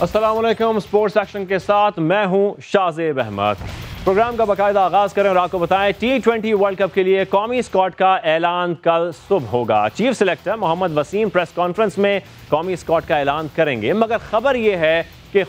अस्सलाम वालेकुम। Sports action के साथ मैं हूं शाहजेब अहमद। प्रोग्राम का बाकायदा आगाज करें और आपको बताएं T20 वर्ल्ड कप के लिए कौमी स्क्वाड का ऐलान कल सुबह होगा। Chief selector Mohammad Wasim press conference में कौमी स्क्वाड का ऐलान करेंगे, मगर खबर यह है कि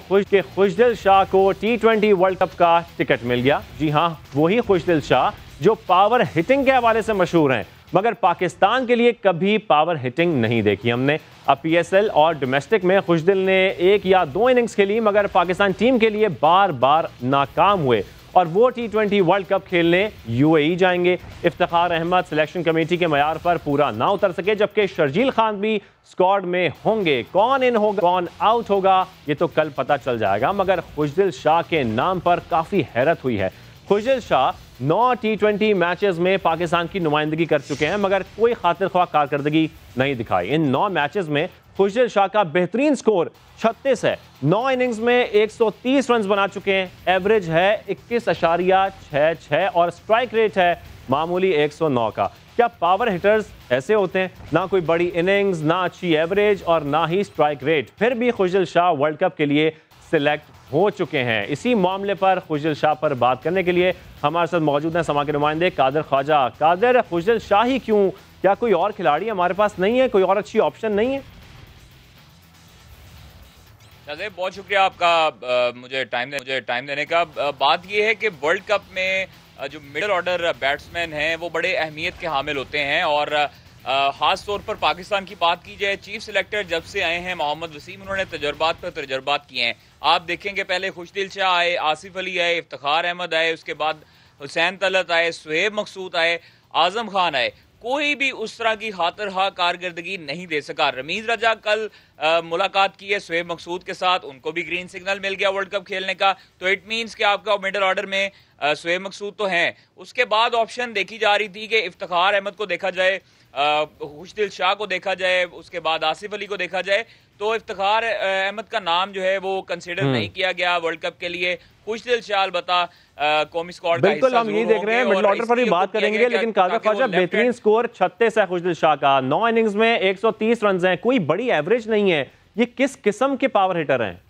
खुशदिल शाह को T20 वर्ल्ड कप का टिकट मिल गया। जी हां, वही खुशदिल शाह जो पावर हिटिंग के हवाले से मशहूर हैं, मगर पाकिस्तान के लिए कभी पावर हिटिंग नहीं देखी हमने। अब PSL और डोमेस्टिक में खुशदिल ने 1 या 2 इनिंग्स खेली, मगर पाकिस्तान टीम के लिए बार बार नाकाम हुए और वो T20 वर्ल्ड कप खेलने UAE जाएंगे। इफ्तिखार अहमद सिलेक्शन कमेटी के मयार पर पूरा ना उतर सके, जबकि शर्जील खान भी स्क्वाड में होंगे। कौन इन होगा कौन आउट होगा ये तो कल पता चल जाएगा, मगर खुशदिल शाह के नाम पर काफ़ी हैरत हुई है। खुशदिल शाह 9 T20 मैचेस में पाकिस्तान की नुमाइंदगी कर चुके हैं, मगर कोई खातिर ख्वाह कारकर्दगी नहीं दिखाई। इन 9 मैचेस में खुशदिल शाह का बेहतरीन स्कोर 36 है। 9 इनिंग्स में 130 रन बना चुके हैं। एवरेज है 21.66 और स्ट्राइक रेट है मामूली 109 का। क्या पावर हिटर्स ऐसे होते हैं? ना कोई बड़ी इनिंग्स, ना अच्छी एवरेज और ना ही स्ट्राइक रेट, फिर भी खुशदिल शाह वर्ल्ड कप के लिए सिलेक्ट हो चुके हैं। इसी मामले पर खुशदिल शाह पर बात करने के लिए हमारे साथ मौजूद हैं समा के नुमाइंदे कादिर ख्वाजा। कादिर, खुशदिल शाह ही क्यों? क्या कोई और खिलाड़ी हमारे पास नहीं है? कोई और अच्छी ऑप्शन नहीं है? बहुत शुक्रिया आपका मुझे टाइम देने का। बात यह है कि वर्ल्ड कप में जो मिडिल ऑर्डर बैट्समैन हैं वो बड़े अहमियत के हामिल होते हैं और ख़ास तौर पर पाकिस्तान की बात की जाए, चीफ सिलेक्टर जब से आए हैं मोहम्मद वसीम, उन्होंने तजर्बात पर तजर्बात किए हैं। आप देखेंगे पहले खुशदिल शाह आए, आसिफ अली आए, इफ्तिखार अहमद आए, उसके बाद हुसैन तलत आए, सुहेब मकसूद आए, आजम खान आए। कोई भी उस तरह की खातिर हा कारकर्दगी नहीं दे सका। रमीज रजा कल मुलाकात की है सुहेब मकसूद के साथ, उनको भी ग्रीन सिग्नल मिल गया वर्ल्ड कप खेलने का, तो इट मीन्स कि आपका मिडिल ऑर्डर में सुहेब मकसूद तो हैं। उसके बाद ऑप्शन देखी जा रही थी कि इफ्तिखार अहमद को देखा जाए, खुशदिल शाह को देखा जाए, उसके बाद आसिफ अली को देखा जाए, तो इफ्तिखार अहमद का नाम जो है वो कंसिडर नहीं किया गया वर्ल्ड कप के लिए। खुशदिल शाह बता कौमी स्क्वाड का बिल्कुल, हम ये देख रहे हैं। मिडिल ऑर्डर पर भी बात करेंगे, लेकिन कादिर ख्वाजा बेहतरीन स्कोर 36 है खुशदिल शाह का। 9 इनिंग्स में 130 रन हैं, कोई बड़ी एवरेज नहीं है। ये किस किस्म के पावर हिटर हैं?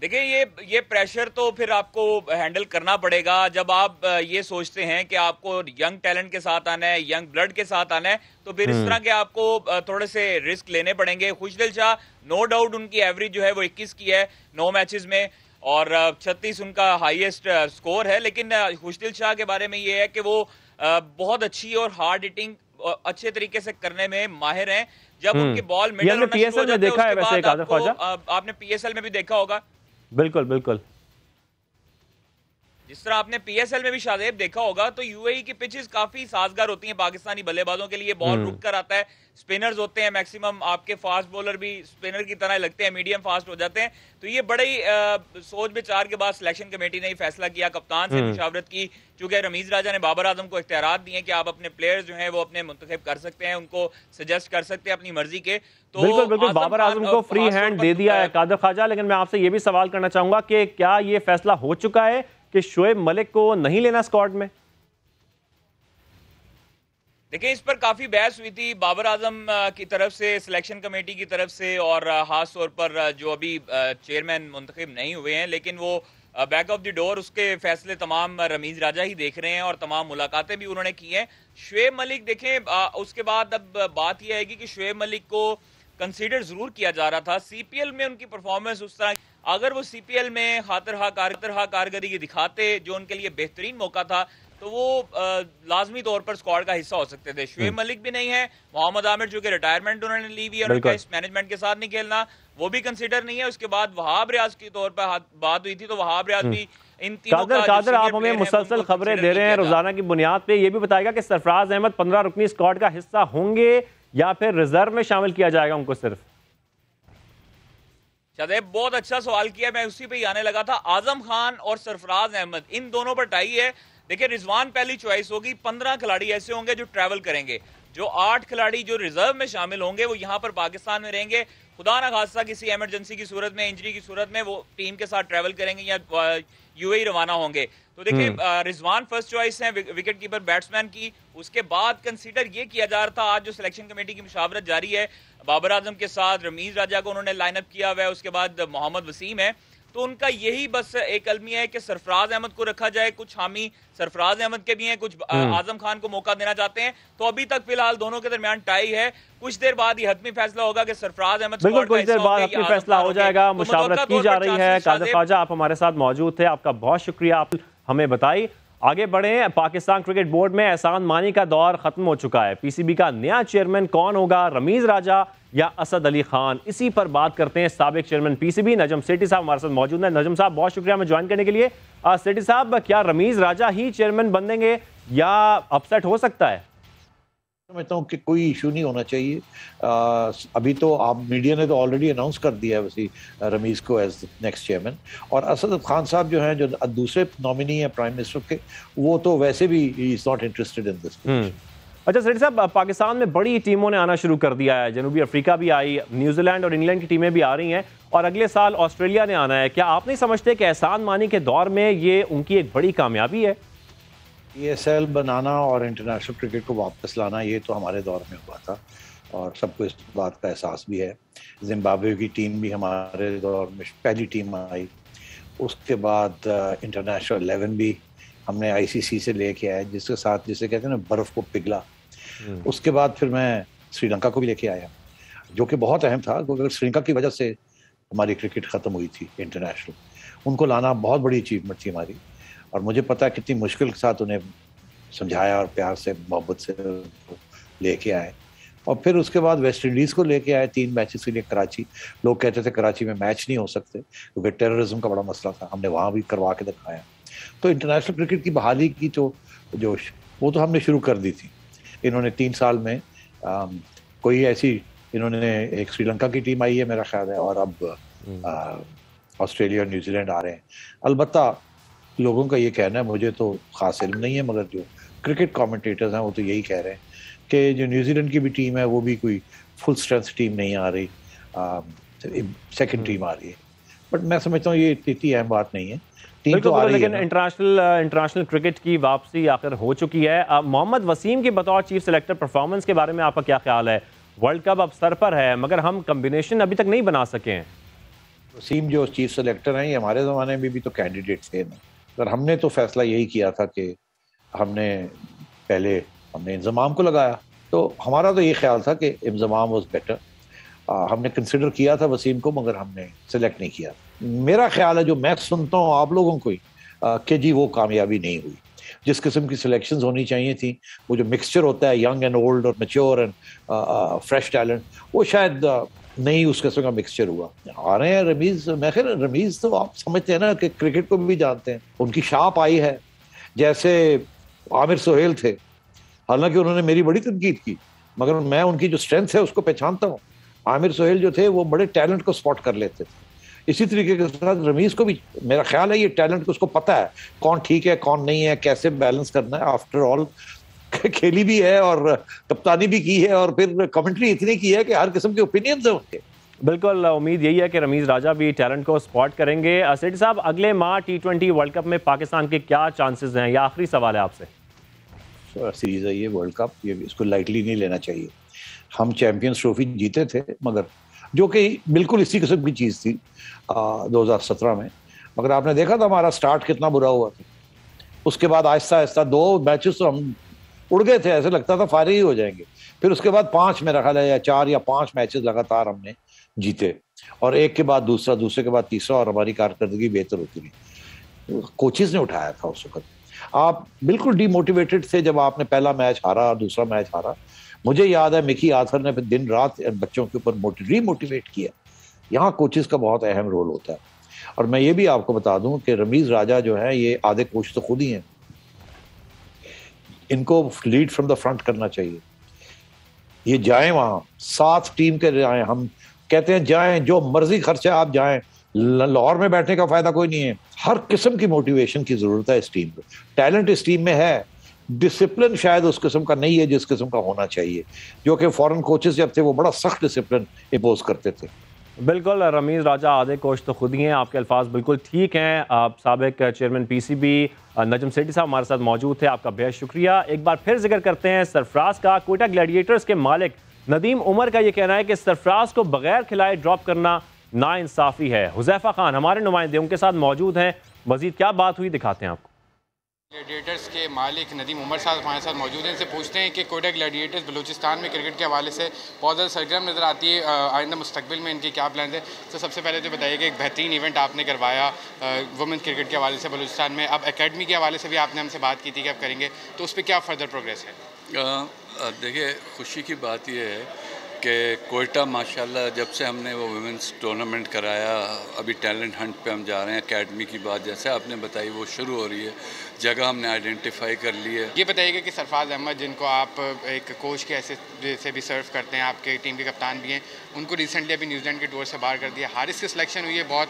देखिए, ये प्रेशर तो फिर आपको हैंडल करना पड़ेगा जब आप ये सोचते हैं कि आपको यंग टैलेंट के साथ आना है, यंग ब्लड के साथ आना है, तो फिर इस तरह के आपको थोड़े से रिस्क लेने पड़ेंगे। खुशदिल शाह नो डाउट उनकी एवरेज जो है वो 21 की है 9 मैचेस में और 36 उनका हाईएस्ट स्कोर है। लेकिन खुशदिल शाह के बारे में ये है कि वो बहुत अच्छी और हार्ड हिटिंग अच्छे तरीके से करने में माहिर हैं। जब उनकी बॉल मिडल PSL में देखा है वैसे कादिर ख्वाजा, आपने PSL में भी देखा होगा। बिल्कुल बिल्कुल, जिस तरह आपने PSL में भी शाहजेब देखा होगा, तो UAE की पिचेस काफी साजगार होती हैं पाकिस्तानी बल्लेबाजों के लिए। बॉल रुक कर आता है, स्पिनर्स होते हैं मैक्सिमम, आपके फास्ट बॉलर भी स्पिनर की तरह लगते हैं, मीडियम फास्ट हो जाते हैं। तो ये बड़े ही सोच विचार के बाद सिलेक्शन कमेटी ने फैसला किया, कप्तान से मुशावरत की, चूंकि रमीज राजा ने बाबर आजम को इख्तियारात दिए कि आप अपने प्लेयर्स जो हैं वो अपने मुंतखब कर सकते हैं, उनको सजेस्ट कर सकते हैं अपनी मर्जी के। तो बिल्कुल बिल्कुल, बाबर आजम को फ्री हैंड दे दिया है कादिर ख्वाजा। लेकिन मैं आपसे ये भी सवाल करना चाहूंगा कि क्या ये फैसला हो चुका है कि शोएब मलिक को नहीं लेना स्क्वाड में? देखिए, इस पर काफी बहस हुई थी बाबर आजम की तरफ से, सिलेक्शन कमेटी की तरफ से, और खास तौर पर जो अभी चेयरमैन मुंतखब नहीं हुए हैं, लेकिन वो बैक ऑफ द डोर उसके फैसले तमाम रमीज राजा ही देख रहे हैं और तमाम मुलाकातें भी उन्होंने की हैं। शोएब मलिक देखें, उसके बाद अब बात यह आएगी कि शोएब मलिक को कंसीडर जरूर किया जा रहा था। CPL में उनकी परफॉर्मेंस उस तरह, अगर वो CPL में खातिर हा कारकर्दगी दिखाते जो उनके लिए बेहतरीन मौका था, तो वो लाजमी तौर पर स्क्वाड का हिस्सा हो सकते थे। शोएब मलिक भी नहीं है, मोहम्मद आमिर जो कि रिटायरमेंट उन्होंने ली हुई है, उनका इस मैनेजमेंट के साथ नहीं खेलना, वो भी कंसीडर नहीं है। उसके बाद वहाब रियाज के तौर पर बात हुई थी, तो वहाब रियाज भी इन तीनों कादिर, आप हमें मुसलसल खबरें दे रहे हैं रोजाना की बुनियाद पे, ये भी बताएगा कि सरफराज अहमद 15 रुकनी स्क्वाड का हिस्सा होंगे या फिर रिजर्व में शामिल किया जाएगा उनको सिर्फ? शाहजेब, बहुत अच्छा सवाल किया, मैं उसी पे ही आने लगा था। आजम खान और सरफराज अहमद, इन दोनों पर टाई है। देखिए, रिजवान पहली चॉइस होगी। 15 खिलाड़ी ऐसे होंगे जो ट्रैवल करेंगे, जो 8 खिलाड़ी जो रिजर्व में शामिल होंगे वो यहाँ पर पाकिस्तान में रहेंगे। खुदा ना खास्ता किसी इमरजेंसी की सूरत में, इंजरी की सूरत में वो टीम के साथ ट्रैवल करेंगे या UAE रवाना होंगे। तो देखिए रिजवान फर्स्ट चॉइस है विकेट कीपर बैट्समैन की, उसके बाद कंसीडर ये किया जा रहा था, आज जो सिलेक्शन कमेटी की मुशावरत जारी है बाबर आजम के साथ, रमीज राजा को उन्होंने लाइनअप किया हुआ है, उसके बाद मोहम्मद वसीम है, तो उनका यही बस एक अलमिया है कि सरफराज अहमद को रखा जाए। कुछ हामी सरफराज अहमद के भी हैं, कुछ आजम खान को मौका देना चाहते हैं। तो अभी तक फिलहाल दोनों के दरमियान टाई है। कुछ देर बाद ये हतमी फैसला होगा कि सरफराज अहमद बिल्कुल कुछ देर बाद हतमी फैसला हो जाएगा। मुशावरत की जा रही है। कादर ख्वाजा आप हमारे साथ मौजूद थे, आपका बहुत शुक्रिया, आप हमें बताई। आगे बढ़े, पाकिस्तान क्रिकेट बोर्ड में एहसान मानी का दौर खत्म हो चुका है। पीसीबी का नया चेयरमैन कौन होगा, रमीज राजा या असद अली खान? इसी पर बात करते हैं। साबिक चेयरमैन पीसीबी नजम सेठी साहब हमारे साथ मौजूद हैं। नजम साहब बहुत शुक्रिया हमें ज्वाइन करने के लिए। सेठी साहब, क्या रमीज राजा ही चेयरमैन बन देंगे या अपसेट हो सकता है? समझता हूँ कि कोई इशू नहीं होना चाहिए। अभी तो आप मीडिया ने तो ऑलरेडी अनाउंस कर दिया है वैसे रमीज को एज नेक्स्ट चेयरमैन, और असद खान साहब जो हैं जो दूसरे नॉमिनी है प्राइम मिनिस्टर के, वो तो वैसे भी is not interested in this. अच्छा सेठी साहब, पाकिस्तान में बड़ी टीमों ने आना शुरू कर दिया है। जनूबी अफ्रीका भी आई, न्यूजीलैंड और इंग्लैंड की टीमें भी आ रही हैं और अगले साल ऑस्ट्रेलिया ने आना है। क्या आप नहीं समझते कि एहसान मानी के दौर में ये उनकी एक बड़ी कामयाबी है? ESL बनाना और इंटरनेशनल क्रिकेट को वापस लाना, ये तो हमारे दौर में हुआ था और सबको इस बात का एहसास भी है। जिम्बाब्वे की टीम भी हमारे दौर में पहली टीम आई। उसके बाद इंटरनेशनल 11 भी हमने ICC से लेके आए, जिसके साथ जिसे कहते हैं ना बर्फ़ को पिघला। उसके बाद फिर मैं श्रीलंका को भी लेके आया, जो कि बहुत अहम था क्योंकि श्रीलंका की वजह से हमारी क्रिकेट ख़त्म हुई थी इंटरनेशनल। उनको लाना बहुत बड़ी अचीवमेंट थी हमारी, और मुझे पता है कितनी मुश्किल के साथ उन्हें समझाया और प्यार से मोहब्बत से लेके आए। और फिर उसके बाद वेस्ट इंडीज़ को लेके आए 3 मैचेस के लिए कराची। लोग कहते थे कराची में मैच नहीं हो सकते क्योंकि टेररिज्म का बड़ा मसला था, हमने वहाँ भी करवा के दिखाया। तो इंटरनेशनल क्रिकेट की बहाली की तो जोश वो तो हमने शुरू कर दी थी। इन्होंने 3 साल में कोई ऐसी, इन्होंने एक श्रीलंका की टीम आई है मेरा ख्याल है, और अब ऑस्ट्रेलिया और न्यूजीलैंड आ रहे हैं। अलबत्ता लोगों का ये कहना है, मुझे तो खास इल्म नहीं है, मगर जो क्रिकेट कमेंटेटर्स हैं वो तो यही कह रहे हैं कि जो न्यूजीलैंड की भी टीम है वो भी कोई फुल स्ट्रेंथ टीम नहीं आ रही, सेकंड टीम आ रही है। बट मैं समझता हूँ ये इतनी अहम बात नहीं है। टीम तो आ रही लेकिन है। इंटरनेशनल क्रिकेट की वापसी आखिर हो चुकी है। मोहम्मद वसीम की बतौर चीफ सेलेक्टर परफॉर्मेंस के बारे में आपका क्या ख्याल है? वर्ल्ड कप अब सर पर है मगर हम कम्बिनेशन अभी तक नहीं बना सके हैं। वसीम जो चीफ सेलेक्टर हैं ये हमारे ज़माने में भी तो कैंडिडेट थे ना, पर हमने तो फैसला यही किया था कि हमने इंजमाम को लगाया। तो हमारा तो ये ख्याल था कि इंजमाम वाज बेटर। हमने कंसिडर किया था वसीम को, मगर हमने सेलेक्ट नहीं किया। मेरा ख्याल है, जो मैं सुनता हूँ आप लोगों को ही, कि जी वो कामयाबी नहीं हुई। जिस किस्म की सिलेक्शंस होनी चाहिए थी, वो जो मिक्सचर होता है यंग एंड ओल्ड और मैच्योर एंड फ्रेश टैलेंट, वो शायद नहीं उस किस्म का मिक्सचर हुआ। आ रहे हैं रमीज, मैं ख्याल रमीज तो आप समझते हैं ना कि क्रिकेट को भी जानते हैं, उनकी शाप आई है। जैसे आमिर सोहेल थे, हालांकि उन्होंने मेरी बड़ी तनकीद की, मगर मैं उनकी जो स्ट्रेंथ है उसको पहचानता हूँ। आमिर सोहेल जो थे वो बड़े टैलेंट को स्पॉट कर लेते थे। इसी तरीके के साथ रमीज को भी मेरा ख्याल है ये टैलेंट को उसको पता है कौन ठीक है कौन नहीं है, कैसे बैलेंस करना है। आफ्टर ऑल खेली भी है और कप्तानी भी की है और फिर कमेंट्री इतनी की है कि हर किस्म के ओपिनियंस हैं उनके। बिल्कुल, उम्मीद यही है कि रमीज राजा भी टैलेंट को स्पॉट करेंगे। सेठी साहब, अगले माह T20 वर्ल्ड कप में पाकिस्तान के क्या चांसेस हैं? यह आखिरी सवाल है आपसे। सीरीज है ये वर्ल्ड कप, ये इसको लाइटली नहीं लेना चाहिए। हम चैंपियंस ट्रॉफी जीते थे, मगर जो कि बिल्कुल इसी किस्म की चीज़ थी 2017 में, मगर आपने देखा था हमारा स्टार्ट कितना बुरा हुआ था। उसके बाद आहिस्ता आहिस्ता 2 मैचेस तो हम उड़ गए थे, ऐसे लगता था फारिग ही हो जाएंगे। फिर उसके बाद 5 मेरा ख्याल है या 4 या 5 मैचेस लगातार हमने जीते, और एक के बाद दूसरा, दूसरे के बाद तीसरा, और हमारी कारकर्दगी बेहतर होती रही। कोचेस ने उठाया था उस वक्त। आप बिल्कुल डीमोटिवेटेड थे जब आपने पहला मैच हारा, दूसरा मैच हारा। मुझे याद है मिकी आर्थर ने फिर दिन रात बच्चों के ऊपर रीमोटिवेट किया। यहाँ कोचेस का बहुत अहम रोल होता है। और मैं ये भी आपको बता दूं कि रमीज राजा जो है ये आधे कोच तो खुद ही हैं। इनको लीड फ्रॉम द फ्रंट करना चाहिए। ये जाएं वहाँ, 7 टीम के जाएं। हम कहते हैं जाएं, जो मर्जी खर्चा आप जाएं, लाहौर में बैठने का फायदा कोई नहीं है। हर किस्म की मोटिवेशन की जरूरत है इस टीम को। टैलेंट इस टीम में है, डिसिप्लिन शायद उस किस्म का नहीं है जिस किस्म का होना चाहिए, जो कि फॉरेन कोचेस जब थे वो बड़ा सख्त डिसिप्लिन इम्पोज करते थे। बिल्कुल, रमीज़ राजा आधे कोच तो खुद ही हैं, आपके अल्फाज बिल्कुल ठीक हैं। आप साबिक चेयरमैन PCB नजम सेठी साहब हमारे साथ मौजूद थे, आपका बेहद शुक्रिया। एक बार फिर जिक्र करते हैं सरफराज का। कोयटा ग्लैडिएटर्स के मालिक नदीम उमर का ये कहना है कि सरफराज को बगैर खिलाए ड्रॉप करना नाइंसाफ़ी है। हुज़ैफा खान हमारे नुमाइंदे उनके साथ मौजूद हैं, मज़ीद क्या बात हुई दिखाते हैं आपको। ग्लैडिएटर्स के मालिक नदीम उमर साहब हमारे साथ मौजूद हैं। इनसे पूछते हैं कि कोयटा ग्लैडिएटर्स बलूचिस्तान में क्रिकेट के हवाले से बहुत ज़्यादा सरगर्म नज़र आती है, आइंदा मुस्तकबिल में इनके क्या प्लान है। तो सबसे पहले तो बताइए कि एक बेहतरीन इवेंट आपने करवाया वुमेंस क्रिकेट के हवाले से बलूचिस्तान में, अब एकेडमी के हवाले से भी आपने हमसे बात की थी कि आप करेंगे, तो उस पर क्या फ़र्दर प्रोग्रेस है? देखिए, खुशी की बात यह है कि कोयटा माशाल्लाह जब से हमने वो वुमेंस टूर्नामेंट कराया, अभी टैलेंट हंट पे हम जा रहे हैं। एकेडमी की बात जैसे आपने बताई वो शुरू हो रही है, जगह हमने आइडेंटिफाई कर ली है। ये बताइएगा कि सरफराज अहमद जिनको आप एक कोच के ऐसे से भी सर्व करते हैं, आपके टीम के कप्तान भी हैं, उनको रिसेंटली अभी न्यूजीलैंड के टूर से बाहर कर दिया। हारिस की सिलेक्शन हुई है, बहुत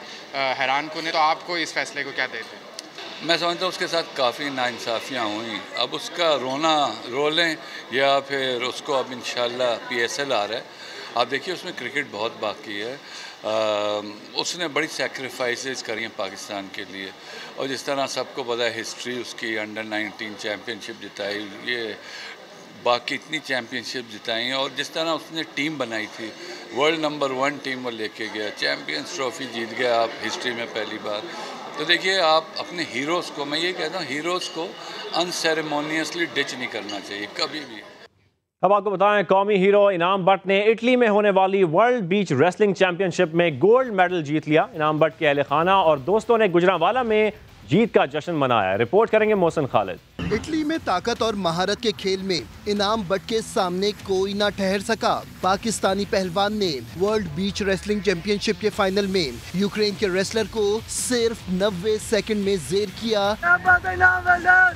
हैरान कुन है, तो आपको इस फैसले को क्या देते हैं? मैं समझता हूँ उसके साथ काफ़ी नाइंसाफ़ियाँ हुई। अब उसका रो लें या फिर उसको अब इंशाल्लाह PSL आ रहा है। आप देखिए उसमें क्रिकेट बहुत बाकी है। उसने बड़ी सैक्रिफाइसेस करी हैं पाकिस्तान के लिए, और जिस तरह सबको पता है हिस्ट्री उसकी, अंडर-19 चैम्पियनशिप जिताई, ये बाकी इतनी चैम्पियनशिप जिताई हैं, और जिस तरह उसने टीम बनाई थी, वर्ल्ड नंबर 1 टीम वो लेके गया, चैम्पियंस ट्रॉफी जीत गया आप हिस्ट्री में पहली बार। तो देखिए, आप अपने हीरोज़ को, मैं ये कहता हूँ हीरोज़ को अनसेरेमोनियसली डिच नहीं करना चाहिए कभी भी। अब आपको बताएं, कौमी हीरो इनाम बट ने इटली में होने वाली वर्ल्ड बीच रेसलिंग चैंपियनशिप में गोल्ड मेडल जीत लिया। इनाम बट के अहले खाना और दोस्तों ने गुजरांवाला में जीत का जश्न मनाया। रिपोर्ट करेंगे मोहसिन खालिद। इटली में ताकत और महारत के खेल में इनाम बट के सामने कोई ना ठहर सका। पाकिस्तानी पहलवान ने वर्ल्ड बीच रेसलिंग चैंपियनशिप के फाइनल में यूक्रेन के रेसलर को सिर्फ 90 सेकंड में जेर किया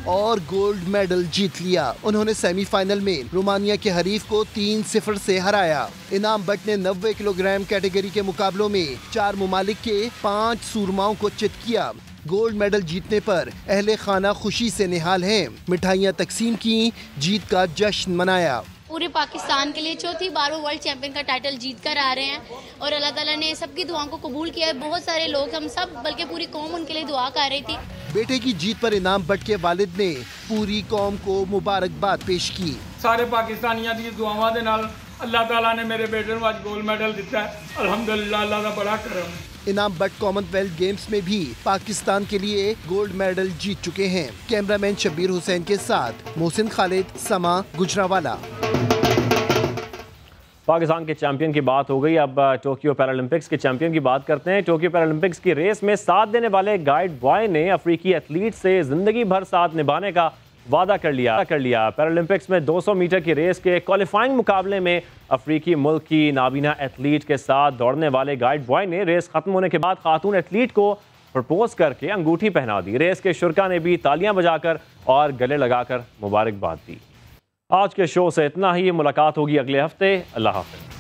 और गोल्ड मेडल जीत लिया। उन्होंने सेमीफाइनल में रोमानिया के हरीफ को 3-0 से हराया। इनाम बट ने 90 किलोग्राम कैटेगरी के मुकाबलों में 4 मुमालिक के 5 सूरमाओं को चित किया। गोल्ड मेडल जीतने पर अहले खाना खुशी से निहाल हैं। मिठाइयाँ तकसीम की, जीत का जश्न मनाया। पूरे पाकिस्तान के लिए चौथी बार वो वर्ल्ड चैंपियन का टाइटल जीत कर आ रहे हैं और अल्लाह ताला ने सबकी दुआओं को कबूल किया है। बहुत सारे लोग, हम सब बल्कि पूरी कौम उनके लिए दुआ कर रही थी। बेटे की जीत पर इनाम बट के वालिद ने पूरी कौम को मुबारकबाद पेश की। सारे पाकिस्तानियों की दुआवां दे नाल अल्लाह ताला ने मेरे बेटे को आज गोल्ड मेडल दिता है। अल्हम्दुलिल्लाह, अल्लाह का बड़ा करम। इनाम बट कॉमनवेल्थ गेम्स में भी पाकिस्तान के लिए गोल्ड मेडल जीत चुके हैं। कैमरामैन शब्बीर हुसैन के साथ मोहसिन खालिद, समा, गुजरांवाला। पाकिस्तान के चैंपियन की बात हो गई, अब टोक्यो पैरालंपिक्स के चैंपियन की बात करते हैं। टोक्यो पैरालंपिक्स की रेस में साथ देने वाले गाइड बॉय ने अफ्रीकी एथलीट से जिंदगी भर साथ निभाने का वादा कर लिया। पैरालंपिक्स में 200 मीटर की रेस के क्वालिफाइंग मुकाबले में अफ्रीकी मुल्क की नाबीना एथलीट के साथ दौड़ने वाले गाइड बॉय ने रेस खत्म होने के बाद खातून एथलीट को प्रपोज करके अंगूठी पहना दी। रेस के शुरा ने भी तालियां बजाकर और गले लगाकर मुबारकबाद दी। आज के शो से इतना ही, मुलाकात होगी अगले हफ्ते। अल्लाह हाफ़िज़।